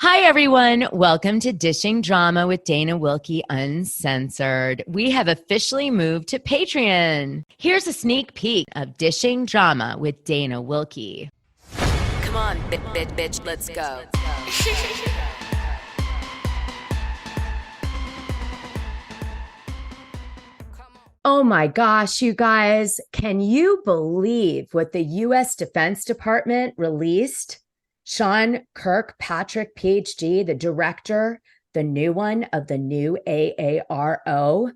Hi, everyone. Welcome to Dishing Drama with Dana Wilkie Uncensored. We have officially moved to Patreon. Here's a sneak peek of Dishing Drama with Dana Wilkie. Come on, bitch, let's go. Oh my gosh, you guys. Can you believe what the U.S. Defense Department released? Sean Kirkpatrick, PhD, the director, the new one of the new AARO.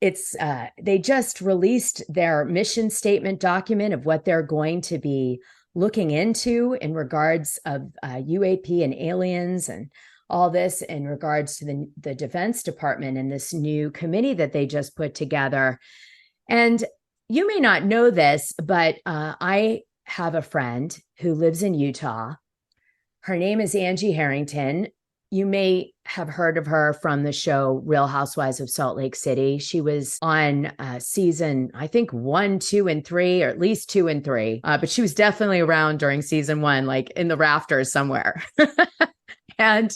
They just released their mission statement document of what they're going to be looking into in regards of UAP and aliens and all this in regards to the Defense Department and this new committee that they just put together. And you may not know this, but I have a friend who lives in Utah. Her name is Angie Harrington. You may have heard of her from the show Real Housewives of Salt Lake City. She was on season, I think 1, 2, and 3, or at least 2 and 3. But she was definitely around during season 1, like in the rafters somewhere. And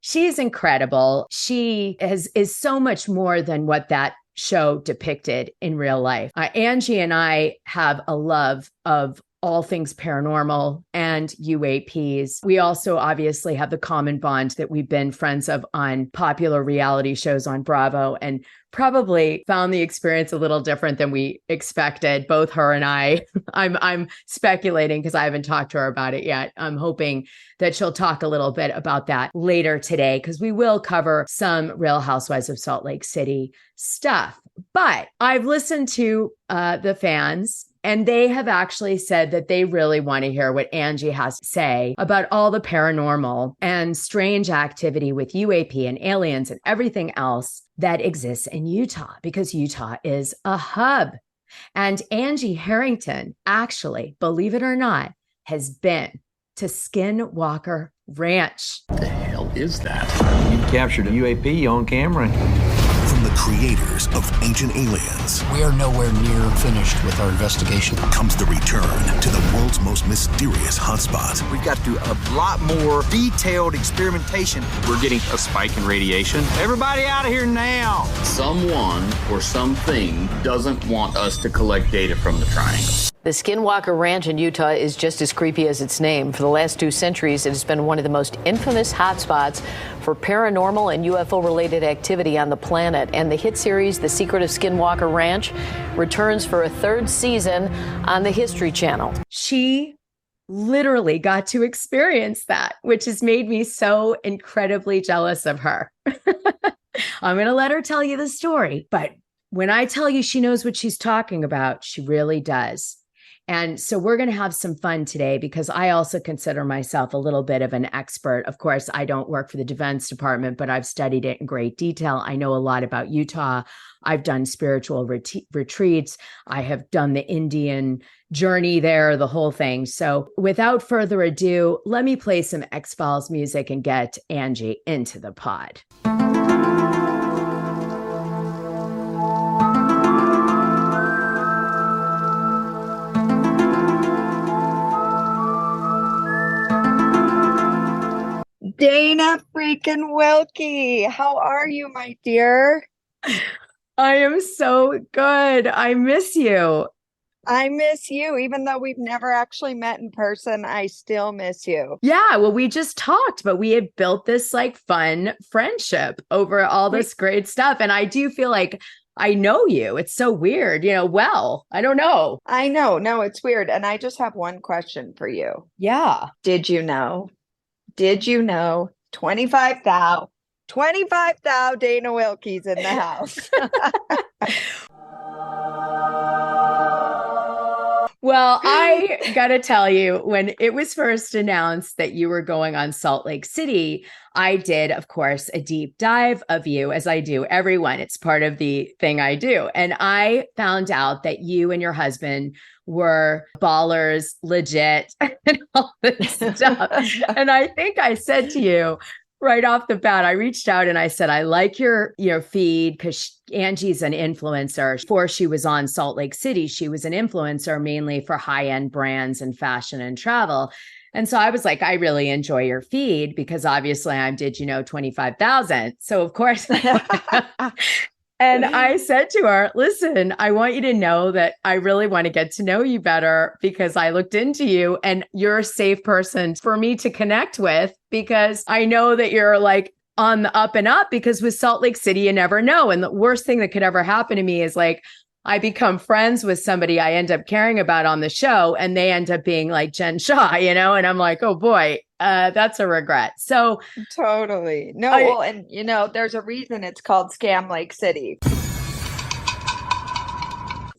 she's incredible. She is so much more than what that show depicted in real life. Angie and I have a love of all things paranormal and UAPs. We also obviously have the common bond that we've been friends of on popular reality shows on Bravo, and probably found the experience a little different than we expected, both her and I. I'm speculating because I haven't talked to her about it yet. I'm hoping that she'll talk a little bit about that later today, because we will cover some Real Housewives of Salt Lake City stuff. But I've listened to the fans, and they have actually said that they really want to hear what Angie has to say about all the paranormal and strange activity with UAP and aliens and everything else that exists in Utah, because Utah is a hub. And Angie Harrington, actually, believe it or not, has been to Skinwalker Ranch. What the hell is that? You captured a UAP on camera. From the creators of Ancient Aliens, we are nowhere near finished with our investigation, comes the return to the world's most mysterious hotspot. We've got to do a lot more detailed experimentation. We're getting a spike in radiation. Everybody out of here now. Someone or something doesn't want us to collect data from the triangle. The Skinwalker Ranch in Utah is just as creepy as its name. For the last 2 centuries, it has been one of the most infamous hotspots for paranormal and UFO-related activity on the planet. And the hit series, The Secret of Skinwalker Ranch, returns for a 3rd season on the History Channel. She literally got to experience that, which has made me so incredibly jealous of her. I'm going to let her tell you the story, but when I tell you she knows what she's talking about, she really does. And so we're going to have some fun today, because I also consider myself a little bit of an expert. Of course, I don't work for the Defense Department, but I've studied it in great detail. I know a lot about Utah. I've done spiritual retreats. I have done the Indian journey there, the whole thing. So without further ado, let me play some X-Files music and get Angie into the pod. Dana freaking Wilkie, how are you, my dear? I am so good. I miss you. I miss you. Even though we've never actually met in person, I still miss you. Yeah, well, we just talked, but we had built this like fun friendship over all this great stuff. And I do feel like I know you. It's so weird, well, I don't know. I know. No, it's weird. And I just have one question for you. Yeah. Did you know 25,000 Dana Wilkies in the house? Well, I got to tell you, when it was first announced that you were going on Salt Lake City, I did, of course, a deep dive of you, as I do everyone. It's part of the thing I do. And I found out that you and your husband were ballers, legit, and all this stuff. And I think I said to you right off the bat, I reached out and I said, I like your feed, because Angie's an influencer. Before she was on Salt Lake City, she was an influencer mainly for high-end brands and fashion and travel. And so I was like, I really enjoy your feed because obviously I'm, 25,000. So of course, and I said to her, listen, I want you to know that I really want to get to know you better because I looked into you and you're a safe person for me to connect with because I know that you're like on the up and up because with Salt Lake City, you never know. And the worst thing that could ever happen to me is like, I become friends with somebody I end up caring about on the show and they end up being like Jen Shaw, and I'm like, oh boy, that's a regret. So totally. No, well, and there's a reason it's called Scam Lake City.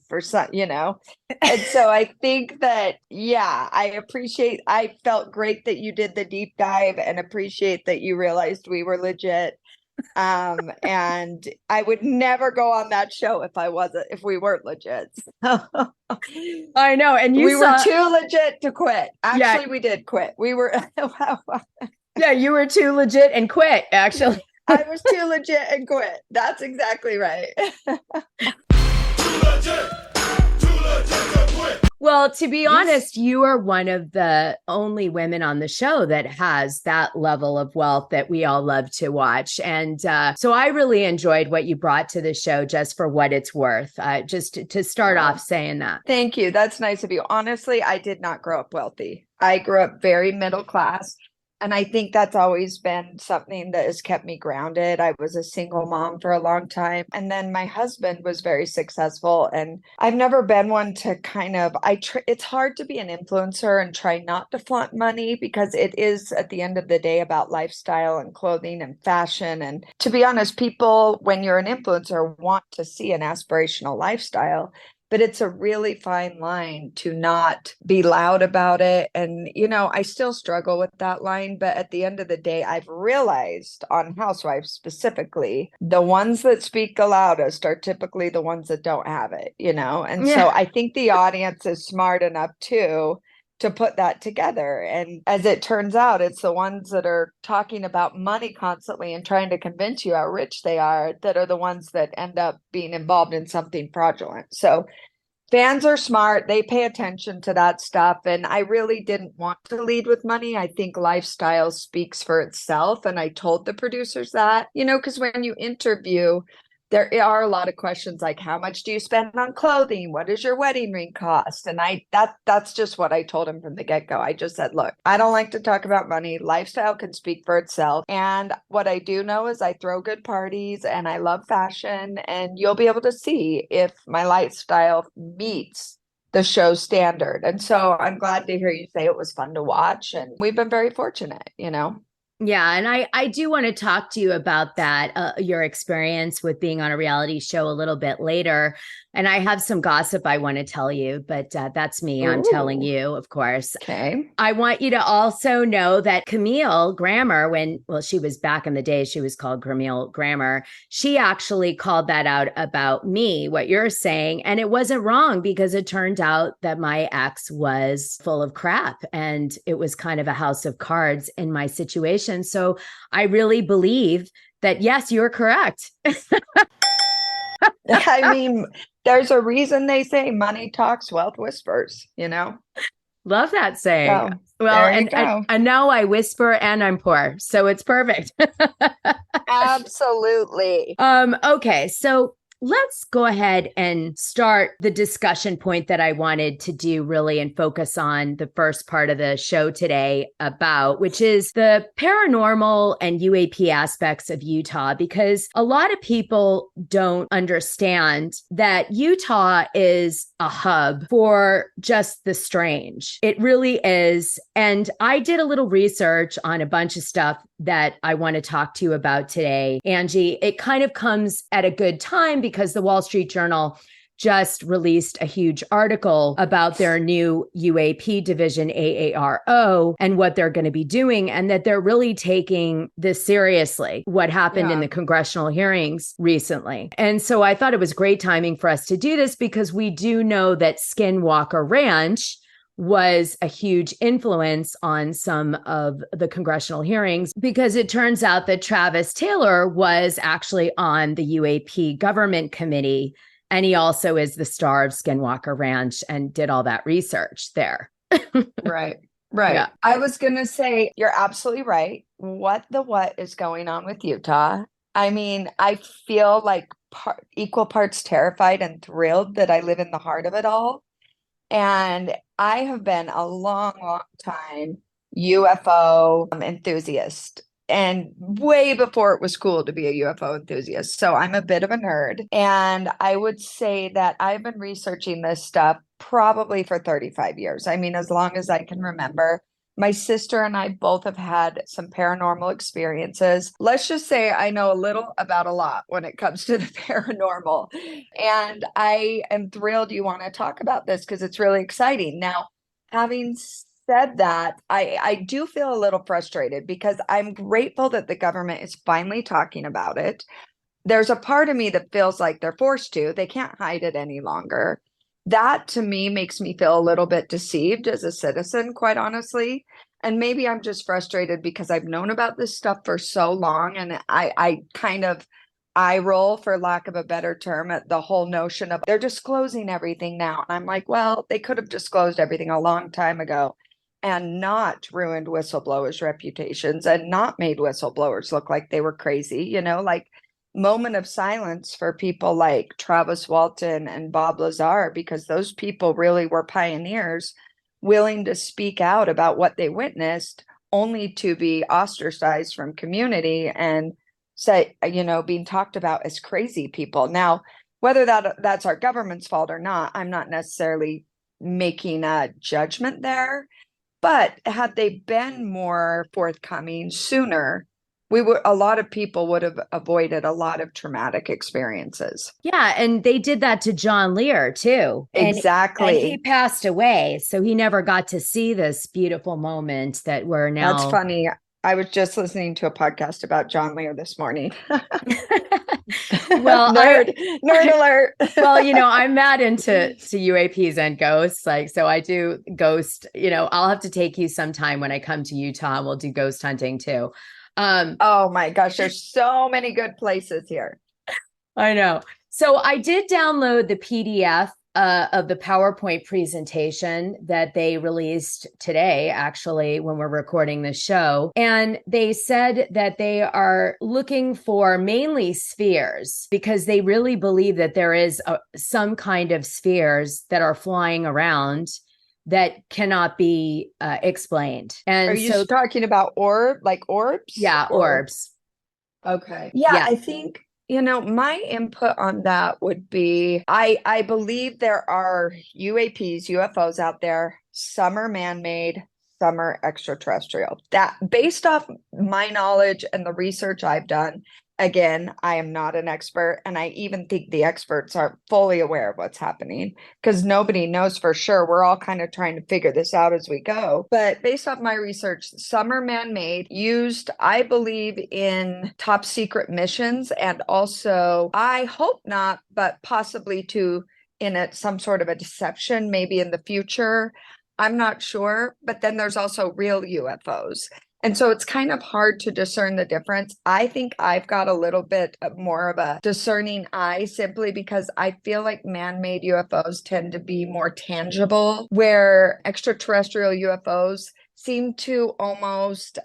For some, and so I think that, I felt great that you did the deep dive and appreciate that you realized we were legit. And I would never go on that show if we weren't legit. I know. And we were too legit to quit. Actually, we did quit. We were. Yeah, you were too legit and quit, actually. I was too legit and quit. That's exactly right. Well, to be honest, you are one of the only women on the show that has that level of wealth that we all love to watch. And so I really enjoyed what you brought to the show just for what it's worth, just to start off saying that. Thank you. That's nice of you. Honestly, I did not grow up wealthy. I grew up very middle class. And I think that's always been something that has kept me grounded. I was a single mom for a long time. And then my husband was very successful. And I've never been one to it's hard to be an influencer and try not to flaunt money because it is at the end of the day about lifestyle and clothing and fashion. And to be honest, people, when you're an influencer, want to see an aspirational lifestyle. But it's a really fine line to not be loud about it. And, I still struggle with that line. But at the end of the day, I've realized on housewives specifically, the ones that speak the loudest are typically the ones that don't have it, And so I think the audience is smart enough too to put that together. And as it turns out, it's the ones that are talking about money constantly and trying to convince you how rich they are that are the ones that end up being involved in something fraudulent. So fans are smart. They pay attention to that stuff. And I really didn't want to lead with money. I think lifestyle speaks for itself. And I told the producers that, because when you interview, there are a lot of questions like, how much do you spend on clothing? What does your wedding ring cost? And that's just what I told him from the get-go. I just said, look, I don't like to talk about money. Lifestyle can speak for itself. And what I do know is I throw good parties and I love fashion. And you'll be able to see if my lifestyle meets the show's standard. And so I'm glad to hear you say it was fun to watch. And we've been very fortunate, Yeah. And I do want to talk to you about that, your experience with being on a reality show a little bit later. And I have some gossip I want to tell you, but that's me. I'm telling you, of course. Okay. I want you to also know that Camille Grammer, she was back in the day, she was called Camille Grammer. She actually called that out about me, what you're saying. And it wasn't wrong because it turned out that my ex was full of crap and it was kind of a house of cards in my situation. So I really believe that, yes, you're correct. I mean, there's a reason they say money talks, wealth whispers, Love that saying. So, well, and now I whisper and I'm poor. So it's perfect. Absolutely. Okay. So let's go ahead and start the discussion point that I wanted to do really and focus on the first part of the show today about, which is the paranormal and UAP aspects of Utah, because a lot of people don't understand that Utah is a hub for just the strange. It really is. And I did a little research on a bunch of stuff that I want to talk to you about today. Angie, it kind of comes at a good time because the Wall Street Journal just released a huge article about their new UAP division, AARO, and what they're going to be doing, and that they're really taking this seriously, what happened in the congressional hearings recently. And so I thought it was great timing for us to do this because we do know that Skinwalker Ranch was a huge influence on some of the congressional hearings, because it turns out that Travis Taylor was actually on the UAP government committee. And he also is the star of Skinwalker Ranch and did all that research there. Right. Right. Yeah. I was going to say, you're absolutely right. What is going on with Utah? I mean, I feel like equal parts terrified and thrilled that I live in the heart of it all. And I have been a long, long time UFO enthusiast, and way before it was cool to be a UFO enthusiast. So I'm a bit of a nerd. And I would say that I've been researching this stuff probably for 35 years. I mean, as long as I can remember. My sister and I both have had some paranormal experiences. Let's just say I know a little about a lot when it comes to the paranormal. And I am thrilled you want to talk about this because it's really exciting. Now, having said that, I do feel a little frustrated because I'm grateful that the government is finally talking about it. There's a part of me that feels like they're forced to. They can't hide it any longer. That to me makes me feel a little bit deceived as a citizen, quite honestly. And maybe I'm just frustrated because I've known about this stuff for so long, and I kind of eye roll, for lack of a better term, at the whole notion of they're disclosing everything now. And I'm like, well, they could have disclosed everything a long time ago and not ruined whistleblowers' reputations and not made whistleblowers look like they were crazy, like moment of silence for people like Travis Walton and Bob Lazar, because those people really were pioneers willing to speak out about what they witnessed, only to be ostracized from community and say, being talked about as crazy people. Now, whether that's our government's fault or not, I'm not necessarily making a judgment there, but had they been more forthcoming sooner, a lot of people would have avoided a lot of traumatic experiences. Yeah. And they did that to John Lear too. Exactly. And he passed away. So he never got to see this beautiful moment that we're now. That's funny. I was just listening to a podcast about John Lear this morning. Well, nerd alert. Well, I'm mad into UAPs and ghosts. So I do ghost, I'll have to take you sometime when I come to Utah and we'll do ghost hunting too. Oh my gosh, there's so many good places here. I know. So I did download the PDF of the PowerPoint presentation that they released today, actually, when we're recording the show. And they said that they are looking for mainly spheres because they really believe that there is some kind of spheres that are flying around that cannot be explained. And are you talking about orbs? Yeah, orbs. Okay. Yeah, I think, my input on that would be, I believe there are UAPs, UFOs out there. Some are man-made, some are extraterrestrial. That, based off my knowledge and the research I've done, again, I am not an expert, and I even think the experts aren't fully aware of what's happening because nobody knows for sure. We're all kind of trying to figure this out as we go. But based off my research, some are man-made, used, I believe, in top secret missions, and also, I hope not, but possibly in some sort of a deception, maybe in the future. I'm not sure. But then there's also real UFOs. And so it's kind of hard to discern the difference. I think I've got a little bit more of a discerning eye simply because I feel like man-made UFOs tend to be more tangible, where extraterrestrial UFOs seem to almost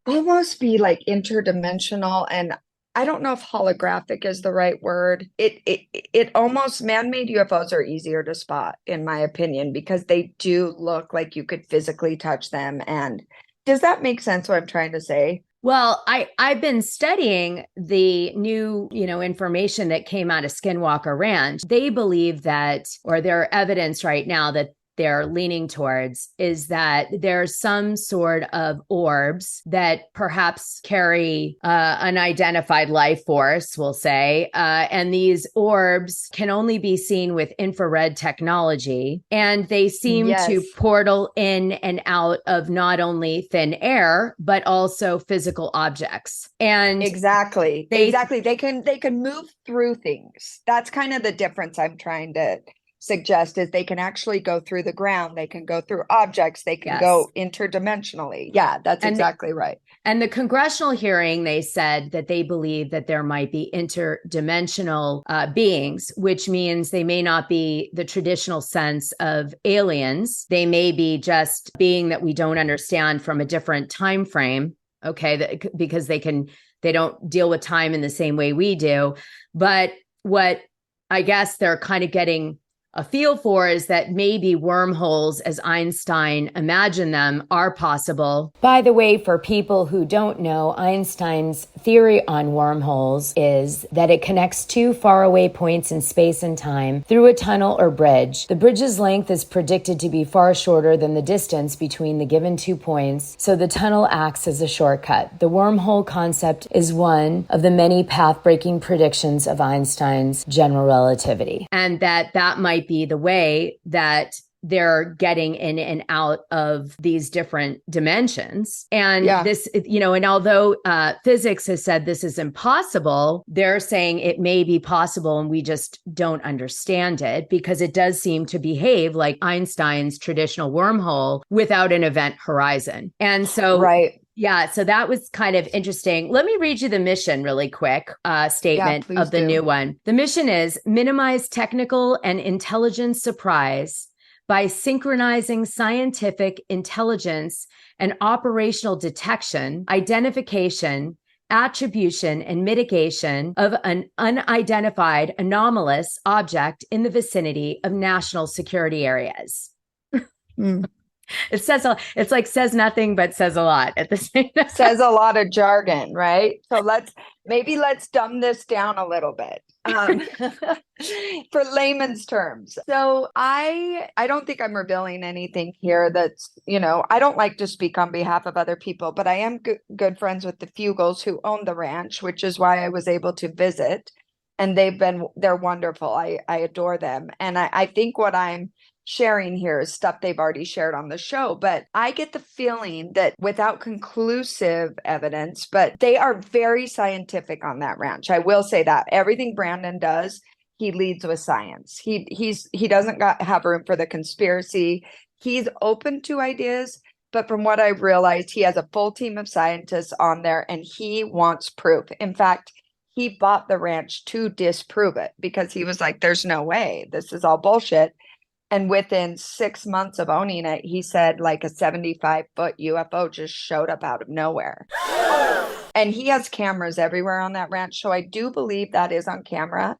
be like interdimensional. And I don't know if holographic is the right word. It almost, man-made UFOs are easier to spot, in my opinion, because they do look like you could physically touch them. And does that make sense what I'm trying to say? Well, I've been studying the new, information that came out of Skinwalker Ranch. They believe that, or their evidence right now that they're leaning towards, is that there's some sort of orbs that perhaps carry an identified life force, we'll say. And these orbs can only be seen with infrared technology. And they seem to portal in and out of not only thin air, but also physical objects. And exactly. They can move through things. That's kind of the difference I'm trying to suggest, is they can actually go through the ground, they can go through objects, they can go interdimensionally. Yeah, that's exactly right. And the congressional hearing, they said that they believe that there might be interdimensional beings, which means they may not be the traditional sense of aliens. They may be just being that we don't understand from a different time frame. Okay, because they don't deal with time in the same way we do. But what I guess they're kind of getting a feel for is that maybe wormholes, as Einstein imagined them, are possible. By the way, for people who don't know, Einstein's theory on wormholes is that it connects two faraway points in space and time through a tunnel or bridge. The bridge's length is predicted to be far shorter than the distance between the given 2 points, so the tunnel acts as a shortcut. The wormhole concept is one of the many path-breaking predictions of Einstein's general relativity. And that might be the way that they're getting in and out of these different dimensions. And this, and although physics has said this is impossible, they're saying it may be possible and we just don't understand it because it does seem to behave like Einstein's traditional wormhole without an event horizon. And so, yeah, so that was kind of interesting. Let me read you the mission really quick statement of the new one. The mission is minimize technical and intelligence surprise by synchronizing scientific intelligence and operational detection, identification, attribution, and mitigation of an unidentified anomalous object in the vicinity of national security areas. It says says nothing but says a lot at the same time. Says a lot of jargon, right? So let's dumb this down a little bit for layman's terms. So I don't think I'm revealing anything here that's, I don't like to speak on behalf of other people, but I am good friends with the Fugals who own the ranch, which is why I was able to visit. And they're wonderful. I adore them. And I think what I'm sharing here is stuff they've already shared on the show, but I get the feeling that without conclusive evidence, but they are very scientific on that ranch. I will say that everything Brandon does, he leads with science. He doesn't have room for the conspiracy. He's open to ideas, but from what I've realized, he has a full team of scientists on there and he wants proof. In fact, he bought the ranch to disprove it because he was like, there's no way, this is all bullshit. And within 6 months of owning it, he said like a 75-foot UFO just showed up out of nowhere. And he has cameras everywhere on that ranch. So I do believe that is on camera.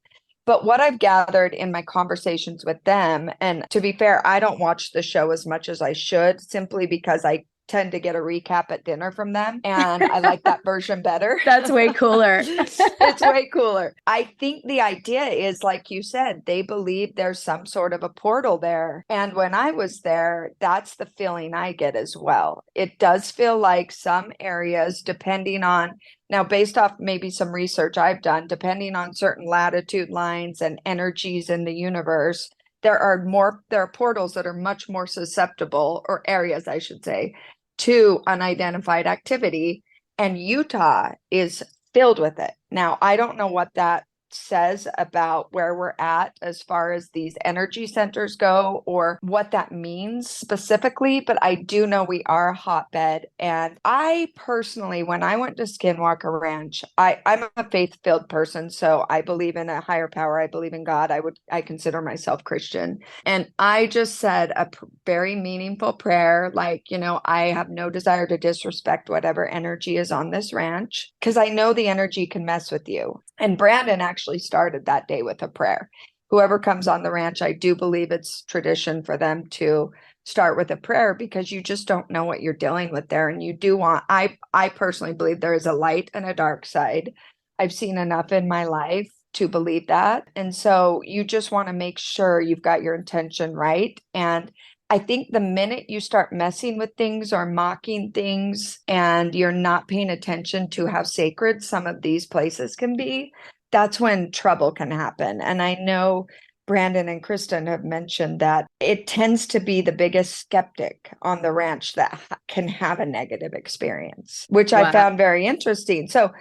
But what I've gathered in my conversations with them, and to be fair, I don't watch the show as much as I should, simply because I tend to get a recap at dinner from them. And I like that version better. That's way cooler. It's way cooler. I think the idea is, like you said, they believe there's some sort of a portal there. And when I was there, that's the feeling I get as well. It does feel like some areas, depending on, now based off maybe some research I've done, depending on certain latitude lines and energies in the universe, there are portals that are much more susceptible, or areas I should say, to unidentified activity, and Utah is filled with it. Now, I don't know what that says about where we're at as far as these energy centers go or what that means specifically, but I do know we are a hotbed. And I personally, when I went to Skinwalker Ranch, I'm a faith-filled person, so I believe in a higher power. I believe in God. I consider myself Christian. And I just said a very meaningful prayer, like, I have no desire to disrespect whatever energy is on this ranch, because I know the energy can mess with you. And Brandon actually started that day with a prayer. Whoever comes on the ranch, I do believe it's tradition for them to start with a prayer, because you just don't know what you're dealing with there. And you do want, I personally believe there is a light and a dark side. I've seen enough in my life to believe that. And so you just want to make sure you've got your intention right. And I think the minute you start messing with things or mocking things and you're not paying attention to how sacred some of these places can be, that's when trouble can happen. And I know Brandon and Kristen have mentioned that it tends to be the biggest skeptic on the ranch that can have a negative experience, which I found very interesting. So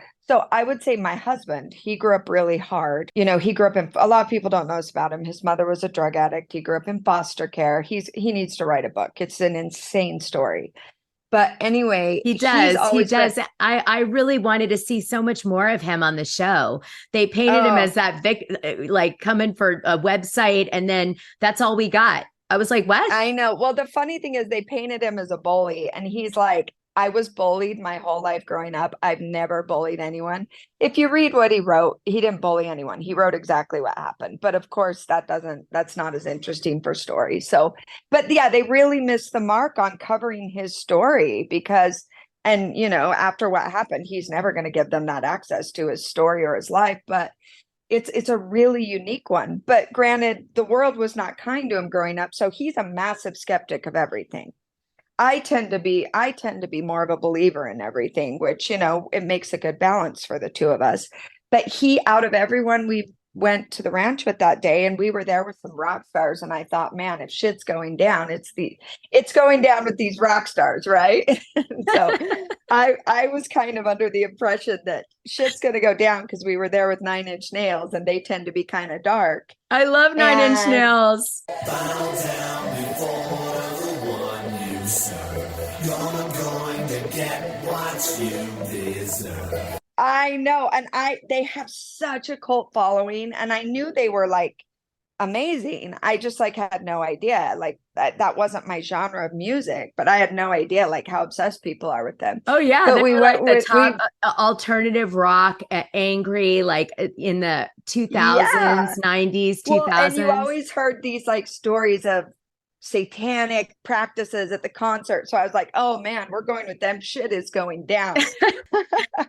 I would say my husband, he grew up really hard. He grew up in, a lot of people don't know this about him. His mother was a drug addict. He grew up in foster care. He needs to write a book. It's an insane story. But anyway, he does. I really wanted to see so much more of him on the show. They painted him as that like coming for a website, and then that's all we got. I was like, what? I know. Well, the funny thing is they painted him as a bully, and he's like, I was bullied my whole life growing up. I've never bullied anyone. If you read what he wrote, he didn't bully anyone. He wrote exactly what happened. But of course, that's not as interesting for stories. So, but yeah, they really missed the mark on covering his story because, and you know, after what happened, he's never going to give them that access to his story or his life. But it's a really unique one. But granted, the world was not kind to him growing up. So he's a massive skeptic of everything. I tend to be more of a believer in everything, which, you know, it makes a good balance for the two of us. But he, out of everyone we went to the ranch with that day, and we were there with some rock stars, and I thought, man, if shit's going down, it's going down with these rock stars, right? So I was kind of under the impression that shit's going to go down because we were there with Nine Inch Nails, and they tend to be kind of dark. I love Nine Inch Nails. Bow down before you're going to get what you deserve. I know. And they have such a cult following, and I knew they were like amazing. I just like had no idea. Like that wasn't my genre of music, but I had no idea like how obsessed people are with them. Oh yeah. But we went like the top alternative rock, angry, like in the 2000s, 90s, 2000s. Well, and you always heard these like stories of satanic practices at the concert. So I was like, oh man, we're going with them. Shit is going down.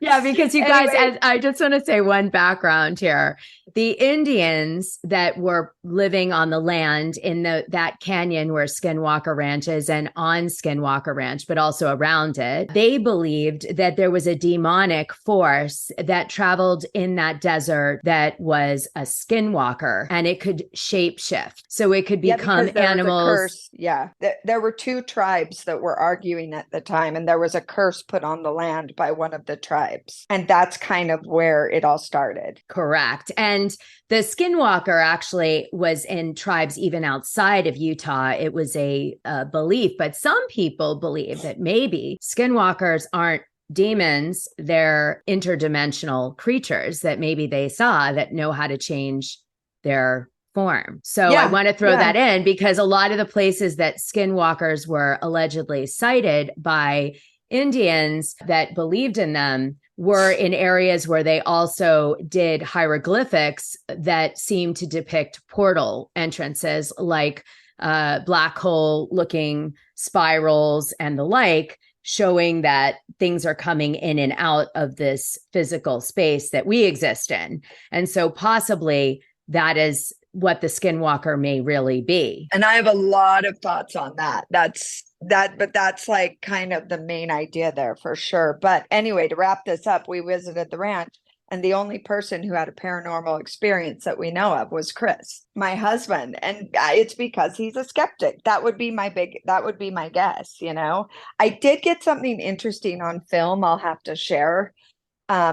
Yeah, because you guys, I just want to say one background here. The Indians that were living on the land in that canyon where Skinwalker Ranch is, and on Skinwalker Ranch, but also around it, they believed that there was a demonic force that traveled in that desert that was a skinwalker, and it could shapeshift. So it could become animals. Yeah, there were two tribes that were arguing at the time, and there was a curse put on the land by one of the tribes. And that's kind of where it all started. Correct. And the Skinwalker actually was in tribes even outside of Utah. It was a belief, but some people believe that maybe Skinwalkers aren't demons, they're interdimensional creatures that maybe they saw that know how to change their form. So I want to throw that in because a lot of the places that skinwalkers were allegedly sighted by Indians that believed in them were in areas where they also did hieroglyphics that seemed to depict portal entrances, like black hole looking spirals and the like, showing that things are coming in and out of this physical space that we exist in. And so possibly that is what the Skinwalker may really be. And I have a lot of thoughts on that. But that's like kind of the main idea there for sure. But anyway, to wrap this up, we visited the ranch, and the only person who had a paranormal experience that we know of was Chris, my husband. And it's because he's a skeptic. That would be my guess, you know. I did get something interesting on film I'll have to share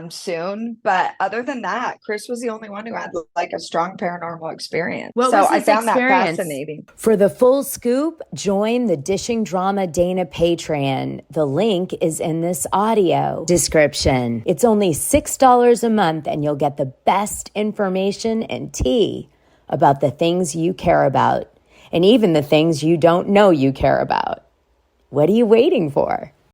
soon, but other than that, Chris was the only one who had like a strong paranormal experience. I found that fascinating. For the full scoop, join the Dishing Drama Dana Patreon. The link is in this audio description. It's only $6 a month, and you'll get the best information and tea about the things you care about, and even the things you don't know you care about. What are you waiting for?